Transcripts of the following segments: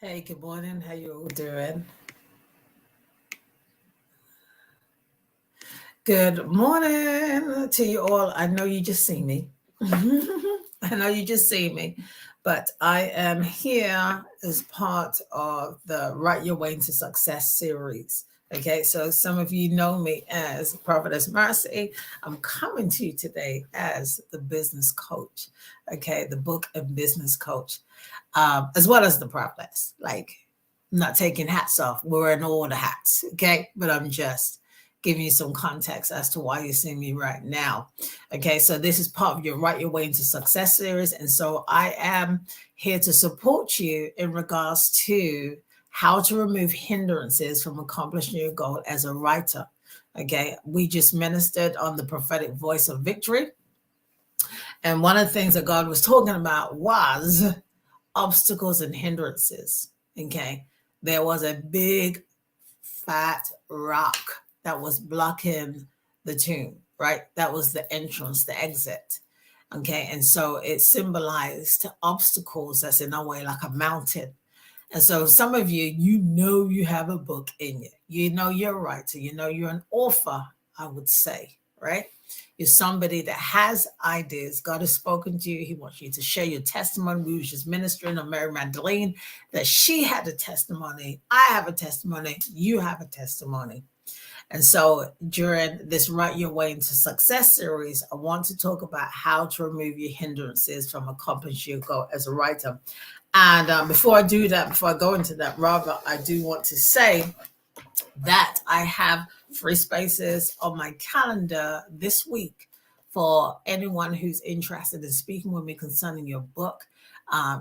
Hey, good morning. How you all doing? Good morning to you all. I know you just see me. I know you just see me, but I am here as part of the Write Your Way into Success series. Okay, so some of you know me as Prophetess Mercy. I'm coming to you today as the business coach. Okay, the book and business coach, as well as the prophetess. Like, I'm not taking hats off. We're wearing all the hats. Okay, but I'm just giving you some context as to why you're seeing me right now. Okay, so this is part of your Write Your Way into Success series. And so I am here to support you in regards to how to remove hindrances from accomplishing your goal as a writer. Okay, we just ministered on the prophetic voice of victory. And one of the things that God was talking about was obstacles and hindrances. Okay, there was a big fat rock that was blocking the tomb, right? That was the entrance, the exit. Okay, and so it symbolized obstacles that's in a way like a mountain. And so some of you, you have a book in you. You know you're a writer. You know you're an author, I would say, right? You're somebody that has ideas. God has spoken to you. He wants you to share your testimony. We was just ministering on Mary Magdalene that she had a testimony. I have a testimony. You have a testimony. And so during this Write Your Way into Success series, I want to talk about how to remove your hindrances from accomplishing your goal as a writer. And before I do that, before I go into that, rather, I do want to say that I have free spaces on my calendar this week for anyone who's interested in speaking with me concerning your book.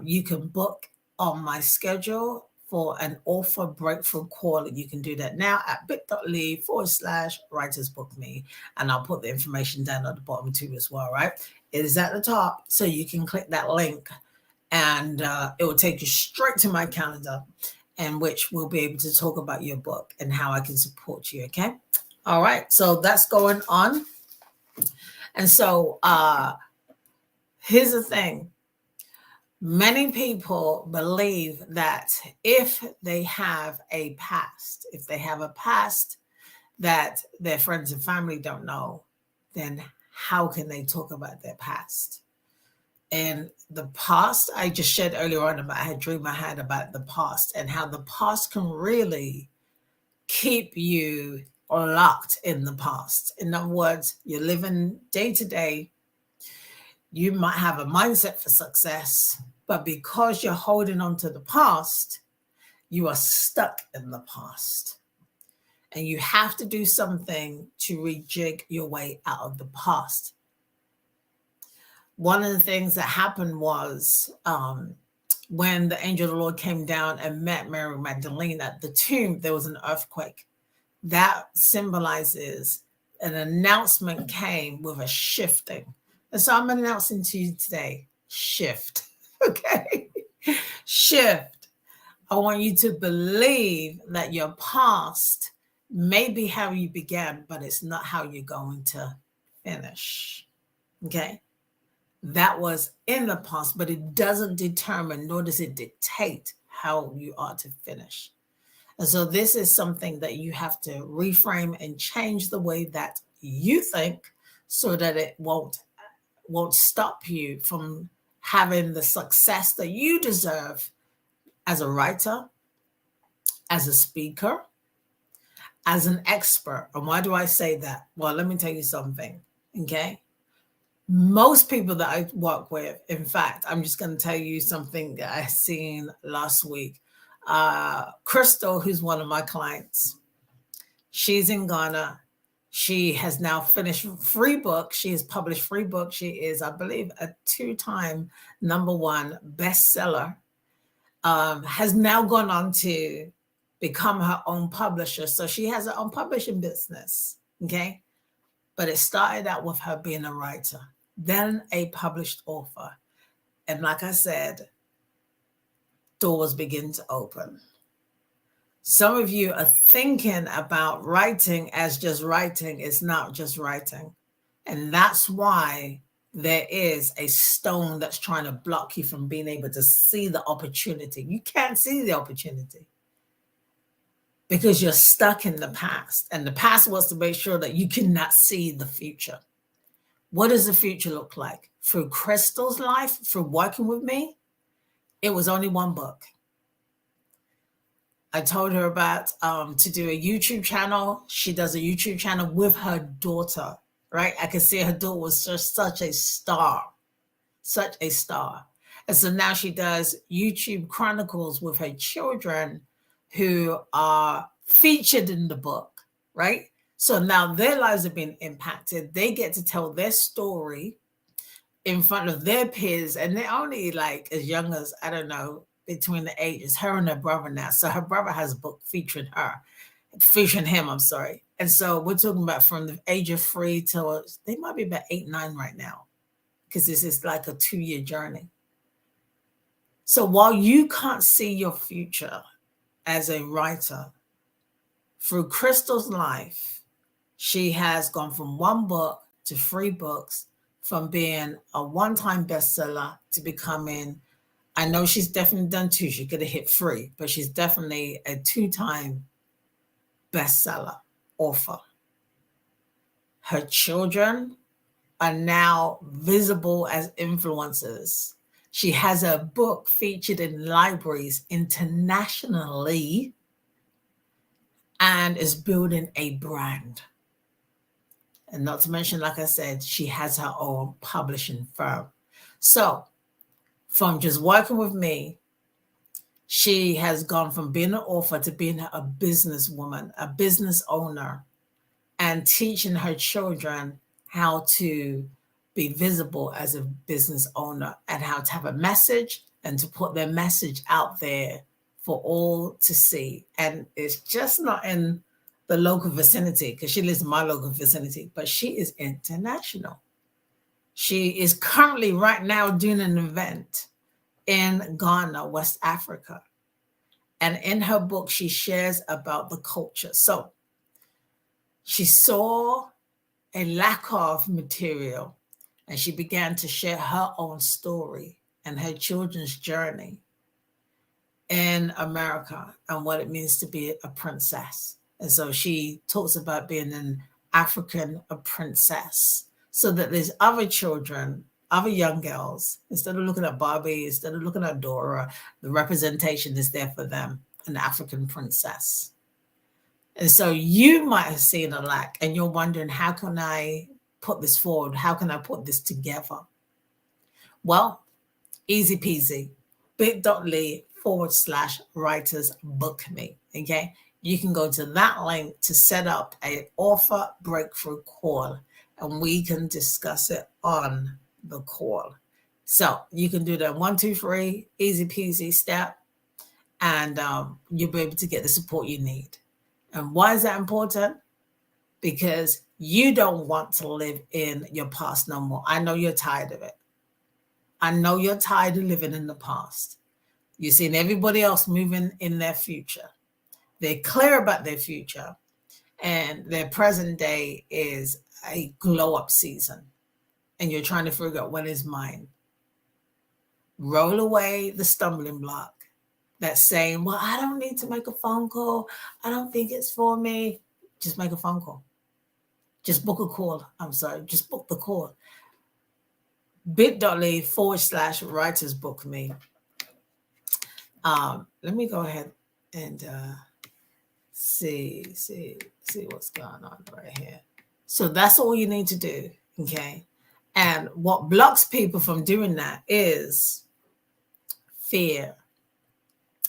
You can book on my schedule for an author breakthrough call. You can do that now at bit.ly/writers book me. And I'll put the information down at the bottom too as well, right? It is at the top, so you can click that link and it will take you straight to my calendar, in which we'll be able to talk about your book and how I can support you. Okay. All right. So that's going on. And so here's the thing. Many people believe that if they have a past, that their friends and family don't know, then how can they talk about their past? And the past, I just shared earlier on about, I had a dream I had about the past and how the past can really keep you locked in the past. In other words, you're living day to day. You might have a mindset for success, but because you're holding on to the past, you are stuck in the past. And you have to do something to rejig your way out of the past. One of the things that happened was when the angel of the Lord came down and met Mary Magdalene at the tomb, there was an earthquake. That symbolizes an announcement came with a shifting. And so I'm announcing to you today, shift. Okay? Shift. I want you to believe that your past may be how you began, but it's not how you're going to finish. Okay? That was in the past, but it doesn't determine nor does it dictate how you are to finish. And so this is something that you have to reframe and change the way that you think so that it won't stop you from having the success that you deserve as a writer, as a speaker, as an expert. And why do I say that? Well, let me tell you something, okay? Most people that I work with, in fact, I'm just going to tell you something that I seen last week. Crystal, who's one of my clients, she's in Ghana. She has now finished free book. She has published free book. She is, I believe, a 2-time #1 bestseller. Has now gone on to become her own publisher. So she has her own publishing business. Okay. But it started out with her being a writer, then a published author. And like I said, doors begin to open. Some of you are thinking about writing as just writing. It's not just writing. And that's why there is a stone that's trying to block you from being able to see the opportunity. You can't see the opportunity because you're stuck in the past, and the past wants to make sure that you cannot see the future. What does the future look like? Through Crystal's life, through working with me, it was only one book. I told her about to do a YouTube channel. She does a YouTube channel with her daughter, right? I could see her daughter was just such a star, such a star. And so now she does YouTube chronicles with her children who are featured in the book, right? So now their lives have been impacted. They get to tell their story in front of their peers, and they're only like as young as, I don't know, between the ages, her and her brother now. So her brother has a book featuring him, I'm sorry. And so we're talking about from the age of 3 till they might be about 8, 9 right now, because this is like a 2-year journey. So while you can't see your future as a writer, through Crystal's life, she has gone from 1 book to 3 books, from being a 1-time bestseller to becoming, I know she's definitely done 2. She could have hit 3, but she's definitely a 2-time bestseller author. Her children are now visible as influencers. She has a book featured in libraries internationally and is building a brand. And not to mention, like I said, she has her own publishing firm. So from just working with me, she has gone from being an author to being a businesswoman, a business owner, and teaching her children how to be visible as a business owner and how to have a message and to put their message out there for all to see. And it's just not in the local vicinity, because she lives in my local vicinity, but she is international. She is currently right now doing an event in Ghana, West Africa. And in her book, she shares about the culture. So she saw a lack of material, and she began to share her own story and her children's journey in America and what it means to be a princess. And so she talks about being an African princess, so that there's other children, other young girls, instead of looking at Barbie, instead of looking at Dora, the representation is there for them, an African princess. And so you might have seen a lack and you're wondering, how can I put this forward? How can I put this together? Well, easy peasy, bit.ly/writers book me. Okay. You can go to that link to set up an author breakthrough call, and we can discuss it on the call. So you can do the 1, 2, 3, easy peasy step, and you'll be able to get the support you need. And why is that important? Because you don't want to live in your past no more. I know you're tired of it. I know you're tired of living in the past. You're seeing everybody else moving in their future. They're clear about their future, and their present day is a glow up season. And you're trying to figure out, what is mine? Roll away the stumbling block that's saying, well, I don't need to make a phone call. I don't think it's for me. Just make a phone call. Just book a call. I'm sorry. Just book the call. bit.ly/writers book me. Let me go ahead and see what's going on right here. So that's all you need to do. Okay. And what blocks people from doing that is fear.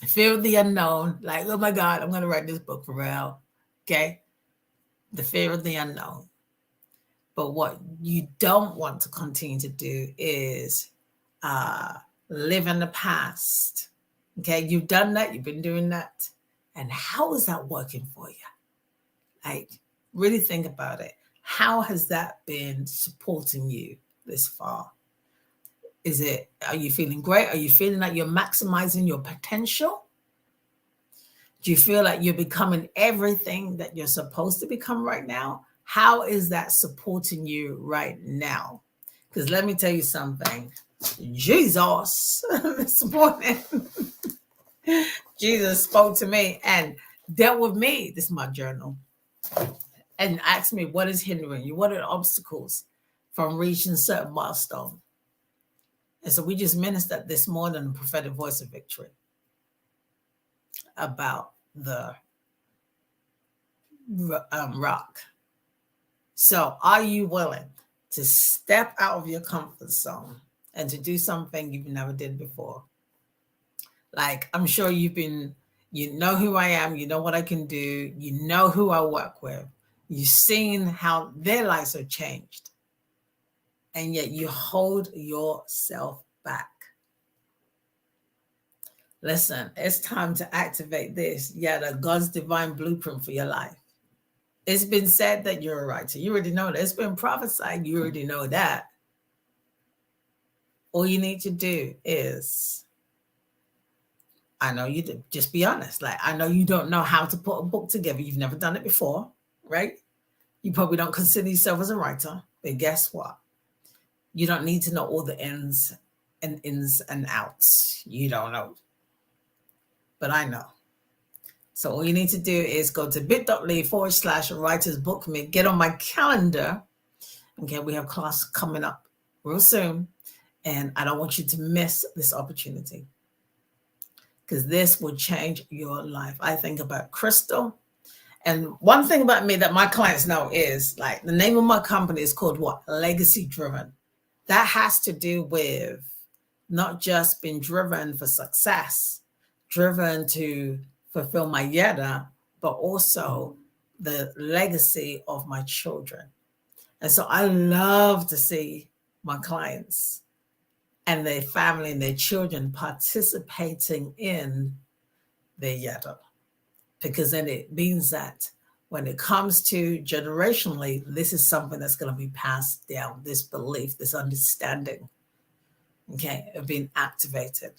Fear of the unknown. Like, oh my God, I'm going to write this book for real. Okay. The fear of the unknown. But what you don't want to continue to do is live in the past. Okay. You've done that. You've been doing that. And how is that working for you? Like, really think about it. How has that been supporting you this far? Are you feeling great? Are you feeling like you're maximizing your potential? Do you feel like you're becoming everything that you're supposed to become right now? How is that supporting you right now? Because let me tell you something. Jesus, this morning, Jesus spoke to me and dealt with me. This is my journal. And asked me, what is hindering you? What are the obstacles from reaching certain milestone? And so we just ministered this morning in Prophetic Voice of Victory about the rock. So are you willing to step out of your comfort zone and to do something you've never did before? Like, I'm sure you know who I am, you know what I can do, you know who I work with, you've seen how their lives have changed, and yet you hold yourself back. Listen, it's time to activate this, God's divine blueprint for your life. It's been said that you're a writer. You already know that. It's been prophesied. You already know that. All you need to do is, I know you do, just be honest. Like, I know you don't know how to put a book together. You've never done it before, right? You probably don't consider yourself as a writer, but guess what? You don't need to know all the ins and outs. You don't know. But I know. So all you need to do is go to bit.ly/writersbookme, get on my calendar. Okay, we have class coming up real soon. And I don't want you to miss this opportunity, because this will change your life. I think about Crystal. And one thing about me that my clients know is, like, the name of my company is called what? Legacy Driven. That has to do with not just being driven for success, driven to fulfill my yada, but also the legacy of my children. And so I love to see my clients and their family and their children participating in their yada, because then it means that when it comes to generationally, this is something that's going to be passed down, this belief, this understanding, okay, of being activated.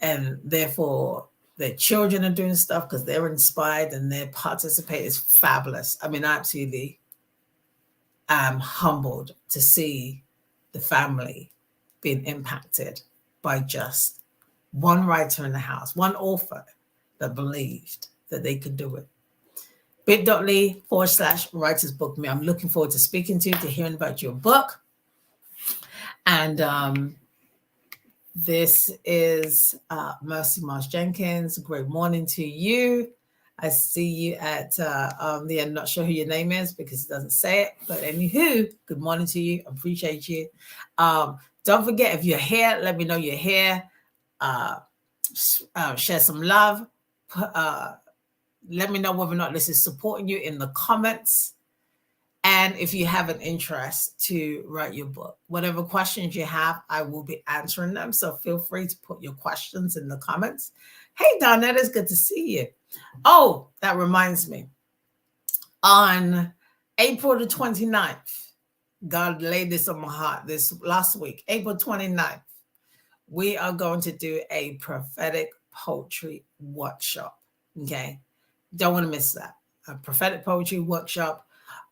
And therefore, their children are doing stuff because they're inspired and their participate is fabulous. I mean, absolutely, I'm humbled to see the family being impacted by just one writer in the house, one author that believed that they could do it. bit.ly/writersbookme. I'm looking forward to speaking to you, to hearing about your book. And this is Mercy Marsh Jenkins. Great morning to you. I see you at the end. Not sure who your name is because it doesn't say it, but anywho, good morning to you. Appreciate you. Don't forget, if you're here, let me know you're here. Share some love. Let me know whether or not this is supporting you in the comments. And if you have an interest to write your book, whatever questions you have, I will be answering them. So feel free to put your questions in the comments. Hey, Donette, it's good to see you. Oh, that reminds me. On April the 29th, God laid this on my heart this last week, April 29th, we are going to do a prophetic poetry workshop. Okay. Don't want to miss that. A prophetic poetry workshop.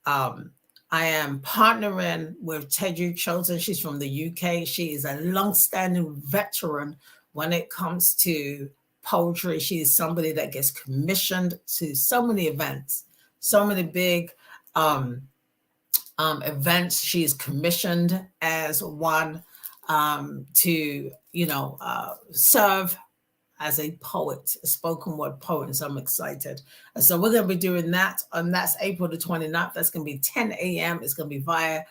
I am partnering with Tedrick Chosen. She's from the UK. She is a long-standing veteran when it comes to poetry. She is somebody that gets commissioned to so many events, so many big events. She is commissioned as one to, serve as a poet, a spoken word poet, and so I'm excited. And so we're going to be doing that, and that's April the 29th. That's going to be 10 a.m. It's going to be via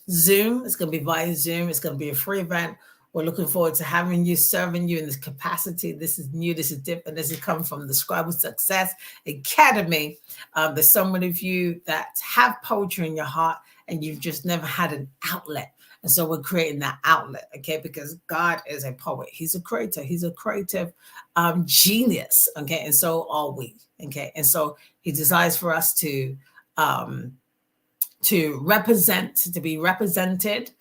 Zoom. It's going to be via Zoom. It's going to be a free event. We're looking forward to having you, serving you in this capacity. This is new. This is different. This is coming from the Scribal Success Academy. There's so many of you that have poetry in your heart, and you've just never had an outlet. And so we're creating that outlet, okay? Because God is a poet. He's a creator. He's a creative genius, okay? And so are we, okay? And so he desires for us to represent, to be represented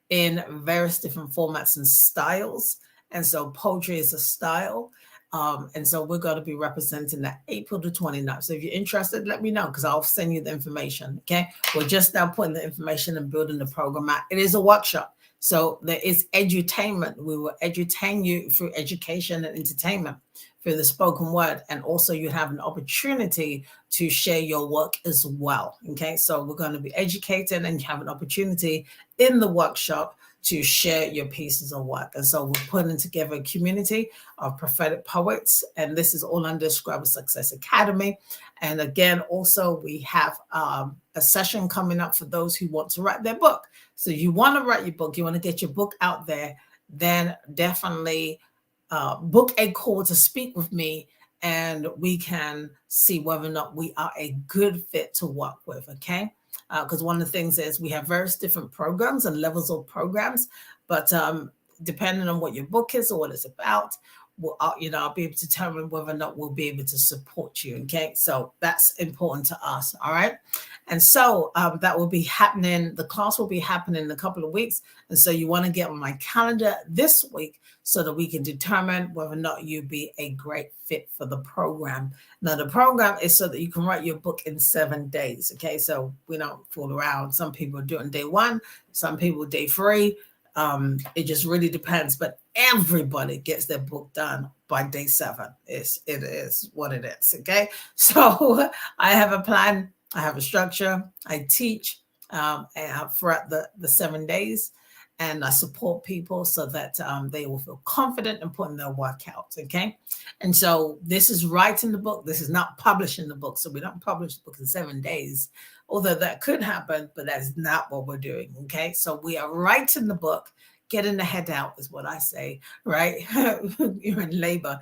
in various different formats and styles. And so poetry is a style. And so we're going to be representing that April the 29th. So if you're interested, let me know because I'll send you the information. Okay. We're just now putting the information and building the program out. It is a workshop. So there is edutainment. We will edutain you through education and entertainment through the spoken word. And also you have an opportunity to share your work as well. Okay. So we're going to be educated and you have an opportunity in the workshop to share your pieces of work. And so we're putting together a community of prophetic poets, and this is all under Scribal Success Academy. And again, also we have a session coming up for those who want to write their book. So you want to write your book, you want to get your book out there, then definitely book a call to speak with me, and we can see whether or not we are a good fit to work with, okay? Because one of the things is we have various different programs and levels of programs, but depending on what your book is or what it's about, I'll be able to determine whether or not we'll be able to support you. Okay, so that's important to us. All right, and so that will be happening. The class will be happening in a couple of weeks, and so you want to get on my calendar this week so that we can determine whether or not you'd be a great fit for the program. Now, the program is so that you can write your book in 7 days. Okay, so we don't fool around. Some people do it on day 1, some people day 3. It just really depends, but everybody gets their book done by day 7. It is what it is. Okay, so I have a plan, I have a structure, I teach throughout the 7 days, and I support people so that they will feel confident in putting their work out. Okay, and so this is writing the book. This is not publishing the book. So we don't publish the book in 7 days, although that could happen, but that's not what we're doing. Okay, so we are writing the book, getting the head out is what I say, right? You're in labor,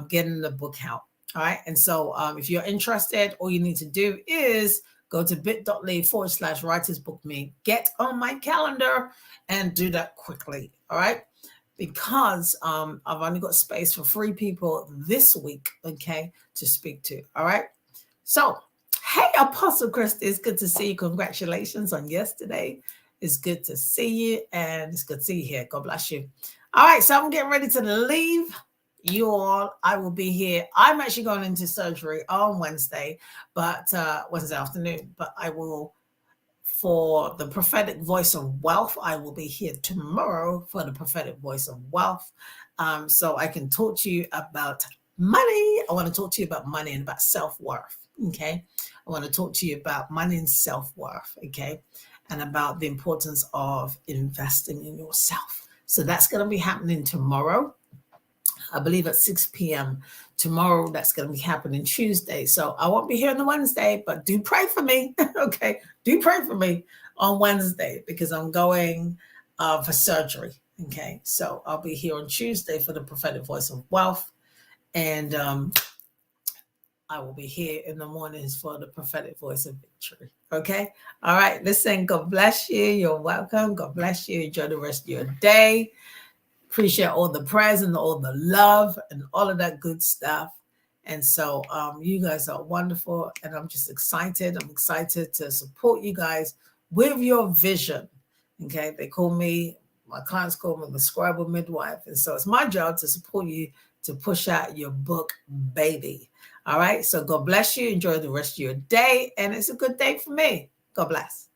getting the book out. All right, and so if you're interested, all you need to do is go to bit.ly/writersbookme, get on my calendar and do that quickly. All right, because I've only got space for 3 people this week, okay, to speak to. All right, so hey, Apostle Christy, it's good to see you. Congratulations on yesterday. It's good to see you, and it's good to see you here. God bless you. All right, so I'm getting ready to leave you all. I will be here. I'm actually going into surgery on Wednesday, but Wednesday afternoon, but I will, for the prophetic voice of wealth, I will be here tomorrow for the prophetic voice of wealth. So I can talk to you about money. I want to talk to you about money and about self-worth. Okay. I want to talk to you about money and self-worth. Okay. And about the importance of investing in yourself. So that's going to be happening tomorrow. I believe at 6 p.m. tomorrow. That's going to be happening Tuesday. So I won't be here on the Wednesday, but do pray for me. Okay. Do pray for me on Wednesday because I'm going for surgery. Okay. So I'll be here on Tuesday for the prophetic voice of wealth. And I will be here in the mornings for the prophetic voice of victory. Okay. All right. Listen, God bless you. You're welcome. God bless you. Enjoy the rest of your day. Appreciate all the prayers and all the love and all of that good stuff. And so you guys are wonderful. And I'm just excited. I'm excited to support you guys with your vision. Okay. They call me, my clients call me the Scribal midwife. And so it's my job to support you to push out your book, baby. All right. So God bless you. Enjoy the rest of your day. And it's a good day for me. God bless.